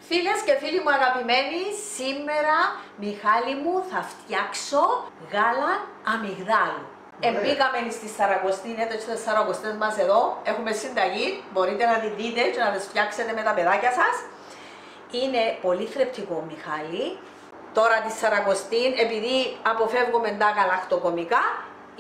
Φίλες και φίλοι μου αγαπημένοι, σήμερα, Μιχάλη μου, θα φτιάξω γάλα αμυγδάλου. Μπήκαμε στη Σαρακοστή, είναι τις Σαρακοστές μας εδώ, έχουμε συνταγή, μπορείτε να τη δείτε και να τις φτιάξετε με τα παιδάκια σας. Είναι πολύ θρεπτικό, Μιχάλη. Τώρα τη Σαρακοστή, επειδή αποφεύγουμε τα γαλακτοκομικά,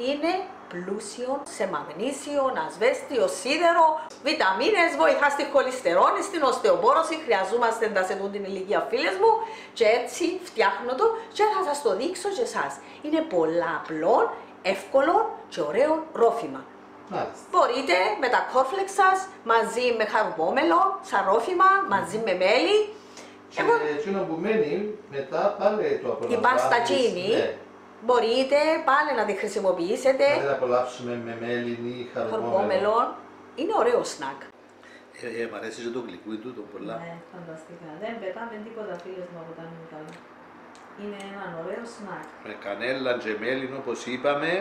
είναι πλούσιο σε μαγνήσιο, ασβέστιο, σίδερο, βιταμίνες, βοηθά στη χολυστερόνη, στην οστεοπόρωση. Χρειαζόμαστε τα σε την ηλικία, φίλες μου, και έτσι φτιάχνω το και θα σας το δείξω και εσάς. Είναι πολλά απλό, εύκολο και ωραίο ρόφημα. Μάλιστα. Μπορείτε με τα κόρφλεξ σας, μαζί με χαρουπόμελο, σαν ρόφημα, μαζί με μέλι. Και εκείνο που μένει μετά πάλι το απολαμβάνεις. Η παστατσίνη. Ναι. Μπορείτε πάλι να τη χρησιμοποιήσετε. Να την απολαύσουμε με μέλι ή χαρουπόμελο. Είναι ωραίο σνακ. Μ' αρέσει και το γλυκούι τούτο πολλά. Ναι, φανταστικά. Δεν πετάμε τίποτα, φίλες μου, από τα μυαλά. Είναι ένα ωραίο σνακ. Με κανέλα και μέλι, όπως είπαμε.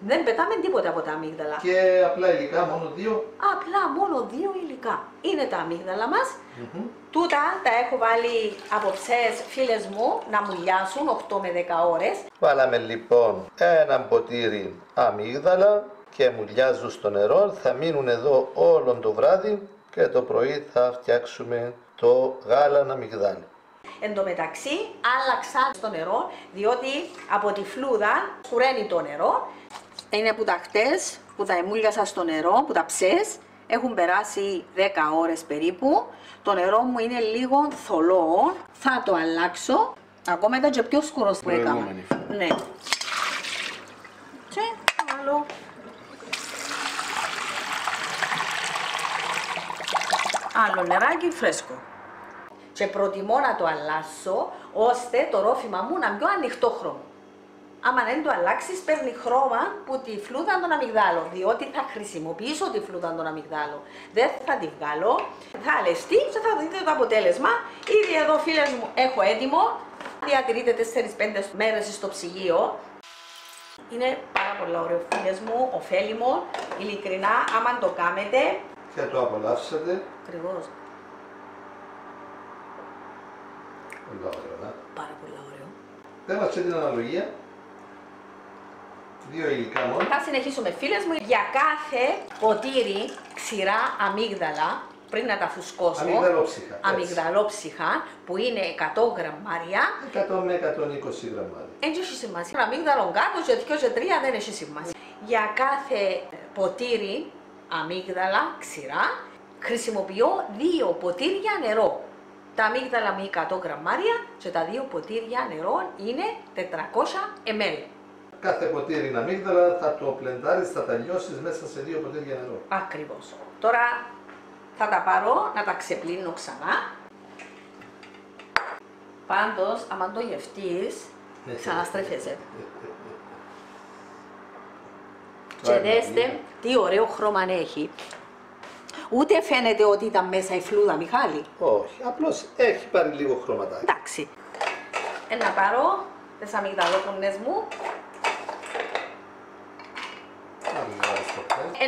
Δεν πετάμε τίποτα από τα αμύγδαλα. Και απλά υλικά, μόνο δύο. Απλά μόνο δύο υλικά. Είναι τα αμύγδαλα μας. Τούτα τα έχω βάλει από ψες, φίλες μου, να μουλιάσουν 8 με 10 ώρες. Βάλαμε λοιπόν ένα ποτήρι αμύγδαλα και μουλιάζουν στο νερό. Θα μείνουν εδώ όλο το βράδυ και το πρωί θα φτιάξουμε το γάλα αμυγδάλι. Εν τω μεταξύ άλλαξα το νερό, διότι από τη φλούδα σκουραίνει το νερό. Είναι που τα χτες που τα εμούλιασα στο νερό, που τα ψες, έχουν περάσει 10 ώρες περίπου. Το νερό μου είναι λίγο θολό, θα το αλλάξω. Ακόμα ήταν και πιο σκουρός που έκανα. Ναι. Και άλλο. Άλλο νεράκι φρέσκο. Και προτιμώ να το αλλάσω, ώστε το ρόφημα μου να είναι πιο ανοιχτόχρωμο. Άμα δεν το αλλάξεις, παίρνει χρώμα που τη φλούδα των αμυγδάλων, διότι θα χρησιμοποιήσω τη φλούδα των αμυγδάλων. Δεν θα τη βγάλω, θα αλεστεί και θα δείτε το αποτέλεσμα. Ήδη εδώ, φίλες μου, έχω έτοιμο. Διατηρείται 4-5 μέρες στο ψυγείο. Είναι πάρα πολύ ωραίο, φίλες μου, ωφέλιμο, ειλικρινά, άμα το κάνετε. Και το απολαύσετε. Ακριβώς. Πολύ ωραίο, ναι. Πάρα πολύ ωραίο. Δεν μας την αναλογία. Δύο υλικά μόνο. Θα συνεχίσουμε, φίλες μου. Για κάθε ποτήρι ξηρά αμύγδαλα, πριν να τα φουσκώσω, αμυγδαλόψυχα, που είναι 100 γραμμάρια, 100 με 120 γραμμάρια. δεν έχει σημασία. Αμύγδαλον κάτω και 2 και 3 δεν έχει σημασία. Για κάθε ποτήρι αμύγδαλα ξηρά, χρησιμοποιώ 2 ποτήρια νερό. Τα αμύγδαλα με 100 γραμμάρια και τα 2 ποτήρια νερό είναι 400 ml. Κάθε ποτήρι αμύγδαλα θα το πλεντάρεις, θα τα λιώσεις μέσα σε 2 ποτήρια νερό. Ακριβώς. Τώρα θα τα πάρω να τα ξεπλύνω ξανά. Πάντως, άμα το γευτείς, ξαναστρέφεσαι. Και δέστε τι ωραίο χρώμα έχει. Ούτε φαίνεται ότι ήταν μέσα η φλούδα, Μιχάλη. Όχι, απλώς έχει πάρει λίγο χρωματάκι. Εντάξει. Να πάρω τις αμυγδαλόπουνες μου.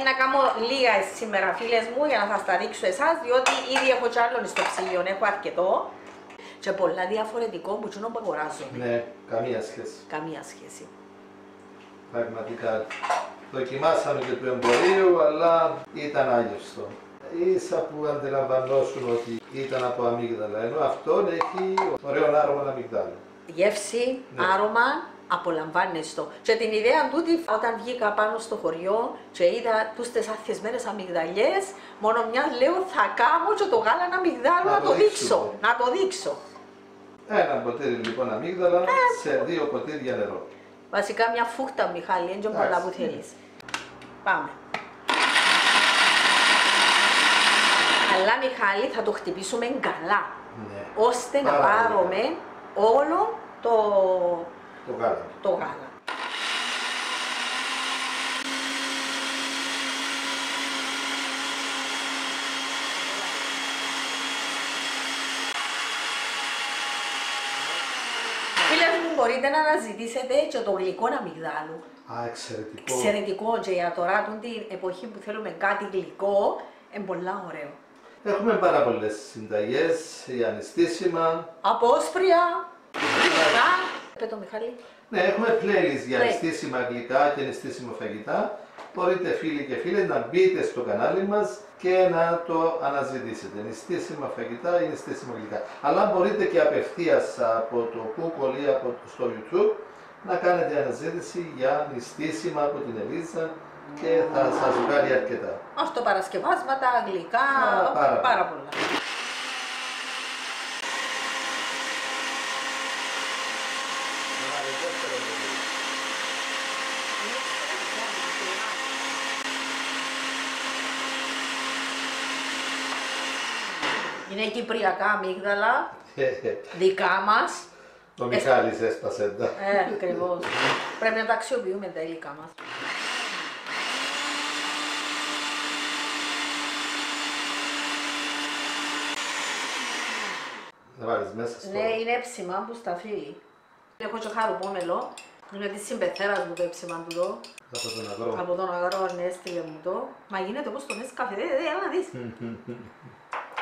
Να κάνω λίγα σήμερα, φίλες μου, για να σας τα δείξω εσάς, διότι ήδη έχω κι άλλον στο ψυγείο, έχω αρκετό. Και πολλά διαφορετικό που τσινό που αγοράζω. Ναι, καμία σχέση. Καμία σχέση. Πραγματικά. Δοκιμάσαμε και του εμπορίου, αλλά ήταν άγευστο. Ίσα που αντιλαμβανόσουν ότι ήταν από αμύγδαλα, ενώ αυτό έχει ωραίο άρωμα αμυγδάλου. Γεύση, ναι. Άρωμα, απολαμβάνεις το. Και την ιδέα τούτη, όταν βγήκα πάνω στο χωριό και είδα τις αθισμένες αμυγδαλιές, μόνο μια λέω θα κάνω και το γάλα αμυγδάλου να το δείξω. Να το δείξω. Ένα ποτήρι λοιπόν αμύγδαλα σε 2 ποτήρια νερό. Βασικά μια φούχτα, Μιχάλη, έτσι πολλά που θέλεις. Πάμε. Αλλά, Μιχάλη, θα το χτυπήσουμε καλά, ναι, ώστε να πάρουμε όλο το γάλα. Φίλες μου, μπορείτε να αναζητήσετε και το γλυκό αμυγδάλου. Α, εξαιρετικό. Εξαιρετικό, και για τώρα την εποχή που θέλουμε κάτι γλυκό, είναι πολύ ωραίο. Έχουμε πάρα πολλές συνταγές για νηστίσιμα. Απόσπρια, γλυκά. Πες το Μιχάλη. Ναι, έχουμε playlist για νηστίσιμα γλυκά και νηστίσιμα φαγητά. Μπορείτε φίλοι και φίλες να μπείτε στο κανάλι μας και να το αναζητήσετε. Νηστίσιμα φαγητά ή νηστίσιμα γλυκά. Αλλά μπορείτε και απευθείας από το Google ή στο YouTube να κάνετε αναζήτηση για νηστίσιμα από την Ελίζα και θα σας βγάλει αρκετά. Αυτοπαρασκευάσματα, γλυκά, πάρα πολλά. Είναι κυπριακά αμύγδαλα, δικά μας. Ο Μιχάλης έσπασε τα. Ακριβώς. Πρέπει να τα αξιοποιούμε τα υλικά μας. Να βάλεις μέσα στο... Ναι, είναι έψιμα που στα φύλλει. Έχω και χαρουπόμελο. Είναι της συμπεθέρας μου το έψιμα του εδώ. Από τον αγρό. Από τον αγρό, ναι, έστειλε μου το. Μα γίνεται όπως το Nescafé, έλα να δεις.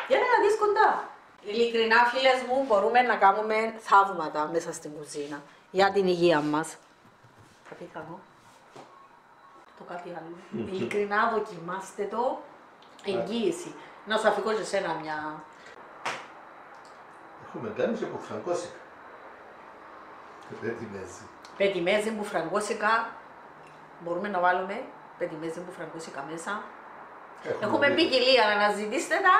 Έλα να δεις κοντά. Ειλικρινά, φίλες μου, μπορούμε να κάνουμε θαύματα μέσα στην κουζίνα για την υγεία μας. Απίθανο. Το κάτι άλλο. Ειλικρινά, δοκιμάστε το. Εγγύηση. Να σου αφηγώ και εσένα μια. Έχουμε κάνει και μπουφραγκόσικα. Πετιμέζι. Πετιμέζι μπουφραγκόσικα. Μπορούμε να βάλουμε πετιμέζι μπουφραγκόσικα μέσα. Έχουμε ποικιλία, να αναζητήστε τα.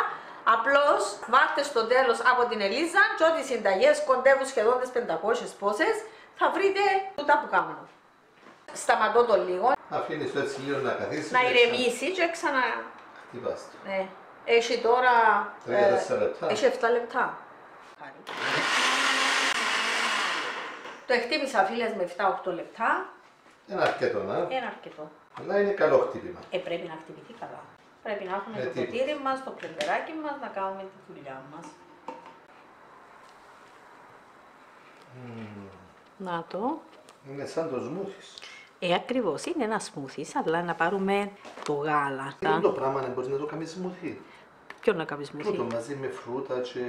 Απλώς βάλτε στο τέλος από την Ελίζα και ό,τι συνταγές κοντεύουν σχεδόν τις 500 πόσες θα βρείτε τούτα που κάνουμε. Σταματώ το λίγο. Αφήνεις το έτσι λίγο να καθίσει. Να ηρεμήσει και ξανά. Χτυπάς το. Ναι. Έχει τώρα. 3-4 λεπτά. Έχει 7 λεπτά. Το εκτίμησα, φίλες, με 7-8 λεπτά. Είναι αρκετό, να. Είναι αρκετό. Αλλά είναι καλό χτύπημα. Πρέπει να χτυπηθεί καλά. Πρέπει να έχουμε το ποτήρι μας, το πλεμπεράκι μας, να κάνουμε τη δουλειά μας. Να το. Είναι σαν το σμούθις. Ακριβώς, είναι ένα σμούθις, αλλά να πάρουμε το γάλα. Είναι το πράγμα να μπορείς να το κάνεις σμούθι. Ποιο να κάνεις σμούθι? Τούτο μαζί με φρούτα και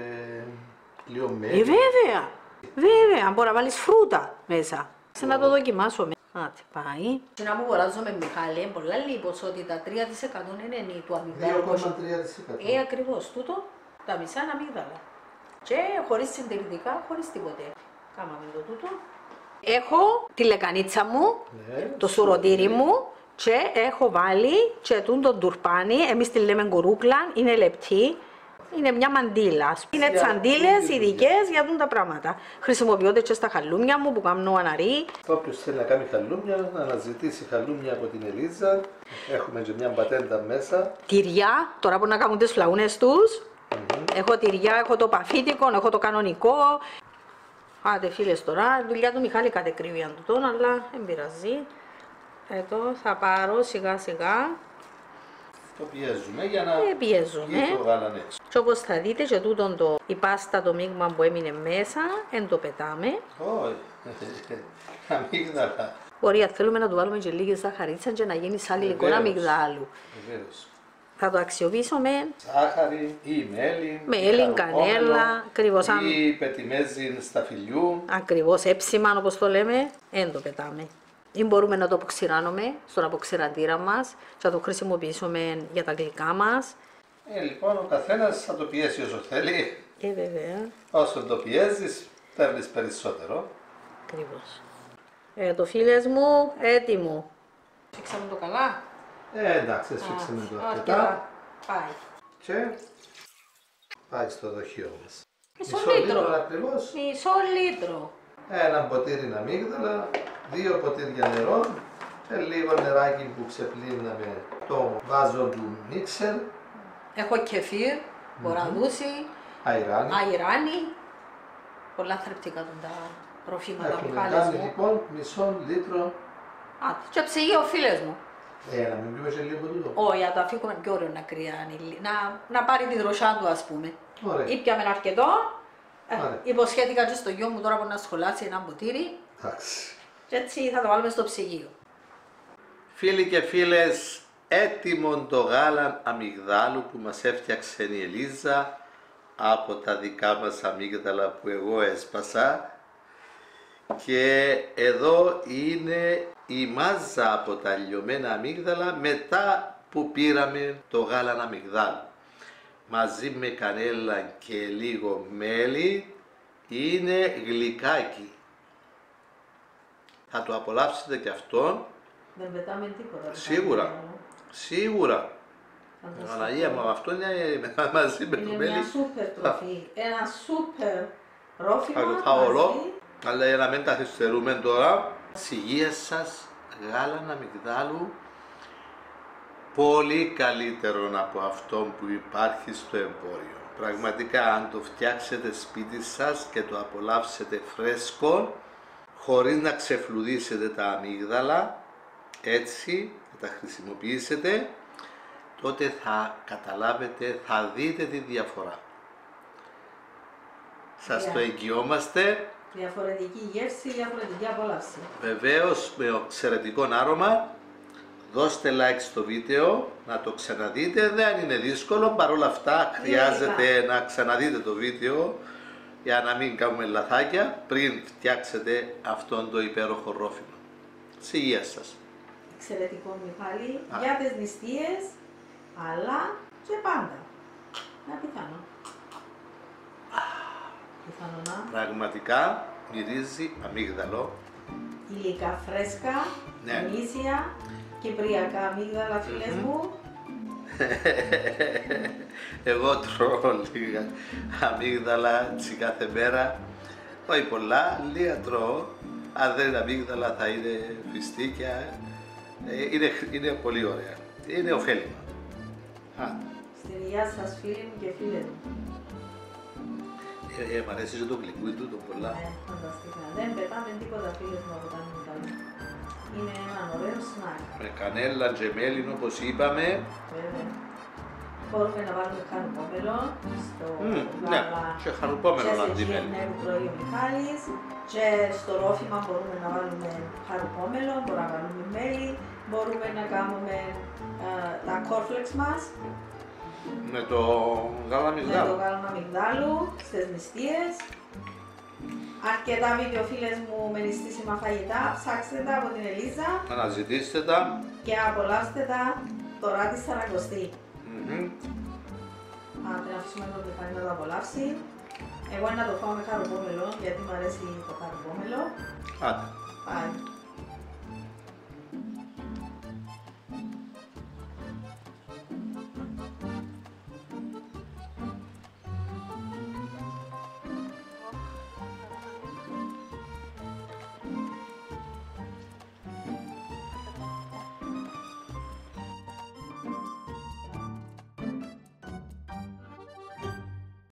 λίγο μέλι. Βέβαια, βέβαια, μπορεί να βάλεις φρούτα μέσα. Σε να το δοκιμάσουμε. Άτε, πάει. Να μου αγοράζουμε, Μιχάλη, πολλά λίγη ποσότητα, 3% είναι του αμυγδάλου. 2,3%. Ακριβώς, τούτο, τα μισά είναι αμύγδαλα. Και χωρίς συντηρητικά, χωρίς τίποτε. Κάμαμε το τούτο. Έχω τη λεκανίτσα μου, το σουρωτήρι μου και έχω βάλει και τον τουρπάνι, εμείς τη λέμε κουρούκλα, είναι λεπτή. Είναι μια μαντίλα. Είναι τσαντίλες ειδικές για τα πράγματα. Χρησιμοποιούνται και στα χαλούμια μου που κάνω αναρί. Όποιος θέλει να κάνει χαλούμια, να αναζητήσει χαλούμια από την Ελίζα. Έχουμε και μια πατέντα μέσα. Τυριά, τώρα που να κάνουν τις φλαούνες τους. Έχω τυριά, έχω το παφίτικο, έχω το κανονικό. Άντε φίλες τώρα, δουλειά του Μιχάλη κατεκρίβει αν του τον, αλλά δεν πειράζει. Εδώ θα πάρω σιγά σιγά. Το πιέζουμε για να πιέζουμε. βγει το γάλα έξω. Και όπως θα δείτε και τούτον η πάστα, το μείγμα που έμεινε μέσα, εν το πετάμε. Όχι, αμύγδαλα. Μπορεί αν θέλουμε να του βάλουμε και λίγη ζαχαρίτσα και να γίνει σαν γλυκό αμυγδάλου. Βεβαίως. Θα το αξιοποιήσουμε. Ζάχαρη ή μέλι. Μέλι, κανέλα, ακριβώς. Ή πετιμέζι σταφυλιού. Ακριβώς, έψιμα όπως το λέμε, εν το πετάμε. Ή μπορούμε να το αποξηράνουμε στον αποξηραντήρα μας και να το χρησιμοποιήσουμε για τα γλυκά μας. Λοιπόν, ο καθένας θα το πιέσει όσο θέλει. Βέβαια. Όσο το πιέζεις, παίρνεις περισσότερο. Ακριβώς. Το φίλες μου, έτοιμο. Φίξαμε το καλά. Εντάξει, σφίξαμε το αρκετά. Πάει. Και πάει στο δοχείο μας. Μισό λίτρο ακριβώς. Μισό λίτρο. Ένα ποτήρι αμύγδαλα, 2 ποτήρια νερό και λίγο νεράκι που ξεπλύναμε το βάζο του μίξερ. Έχω κεφίρ, μποραδούσι, αϊράνι. Πολλά θρεπτικά τα προφήματα που Έχουμε χάλες κάνει μου. λοιπόν μισό λίτρο. Και ψυγείο φίλες μου. Να μην πιούμε σε λίγο τούτο. Όχι, να το αφήκουμε πιο ωραίο να κρυάνει. Να πάρει τη δροσιά του, ας πούμε. Ωραία. Ήπιαμε αρκετό. Υποσχέθηκα και στο γιο μου τώρα που να σχολάσει ένα ποτήρι. Εντάξει. Και έτσι θα το βάλουμε στο ψυγείο. Φίλοι και φίλες, έτοιμο το γάλα αμυγδάλου που μας έφτιαξε η Ελίζα από τα δικά μας αμύγδαλα που εγώ έσπασα. Και εδώ είναι η μάζα από τα λιωμένα αμύγδαλα μετά που πήραμε το γάλα αμυγδάλου. Μαζί με κανέλα και λίγο μέλι, είναι γλυκάκι. Θα το απολαύσετε και αυτόν. Δεν πετάμε τίποτα. Σίγουρα. Σίγουρα. Αναγία μου, αυτό είναι μαζί με το μέλι. Είναι μια σούπερ τροφή. Ένα σούπερ ρόφημα. Θα ολό. Αλλά για να μην τα καθυστερούμε τώρα, της υγείας σας, γάλα αμυγδάλου, πολύ καλύτερο από αυτό που υπάρχει στο εμπόριο. Πραγματικά, αν το φτιάξετε σπίτι σας και το απολαύσετε φρέσκο, χωρίς να ξεφλουδίσετε τα αμύγδαλα, έτσι θα τα χρησιμοποιήσετε, τότε θα καταλάβετε, θα δείτε τη διαφορά. Σας το εγγυόμαστε. Διαφορετική γεύση, διαφορετική απόλαυση. Βεβαίως με εξαιρετικό άρωμα. Δώστε like στο βίντεο, να το ξαναδείτε, δεν είναι δύσκολο, παρόλα αυτά χρειάζεται να ξαναδείτε το βίντεο για να μην κάνουμε λαθάκια πριν φτιάξετε αυτόν το υπέροχο ρόφημα. Της υγείας σας. Εξαιρετικό Μιχάλη, για τις νηστείες, αλλά και πάντα. Να πιθανό. Πιθανό να. Πραγματικά μυρίζει αμύγδαλο. Υλικά φρέσκα, Ναι. γνήσια, κυπριακά αμύγδαλα φίλες μου. Εγώ τρώω λίγα αμύγδαλα κάθε μέρα. Όχι πολλά, λίγα τρώω. Αν δεν είναι αμύγδαλα θα είναι φιστίκια. Είναι πολύ ωραία. Είναι ωφέλιμα. Στην υγεία σας φίλοι μου και φίλες μου. Μ' αρέσει και το γλυκούι τούτο πολλά. Φανταστικά. Δεν πετάμε τίποτα φίλες μου από τα αμύγδαλα. Είναι ένα ωραίο σνακ. Με κανέλα και μέλι όπως είπαμε. Βέβαια. Μπορούμε να βάλουμε χαρουπόμελο στο Ναι, γάλα και χαρουπόμελο και σε αντί μέλι. γύρνε που τρώει ο Μιχάλης. Και στο ρόφημα μπορούμε να βάλουμε χαρουπόμελο, μπορούμε να βάλουμε μέλι, μπορούμε να κάνουμε τα κόρφλεξ μας Με το γάλα με το αμυγδάλου. γάλα αμυγδάλου στις νηστείες. Αρκετά βίντεο φίλες μου με νηστίσιμα φαγητά, ψάξτε τα από την Ελίζα Αναζητήστε τα. και απολαύστε τα τώρα τη Σαρακοστή. Άντε να αφήσουμε τον Μιχάλη να το απολαύσει. Εγώ να το φάω με χαρουπόμελο γιατί μου αρέσει το χαρουπόμελο. Άντε. Πάει.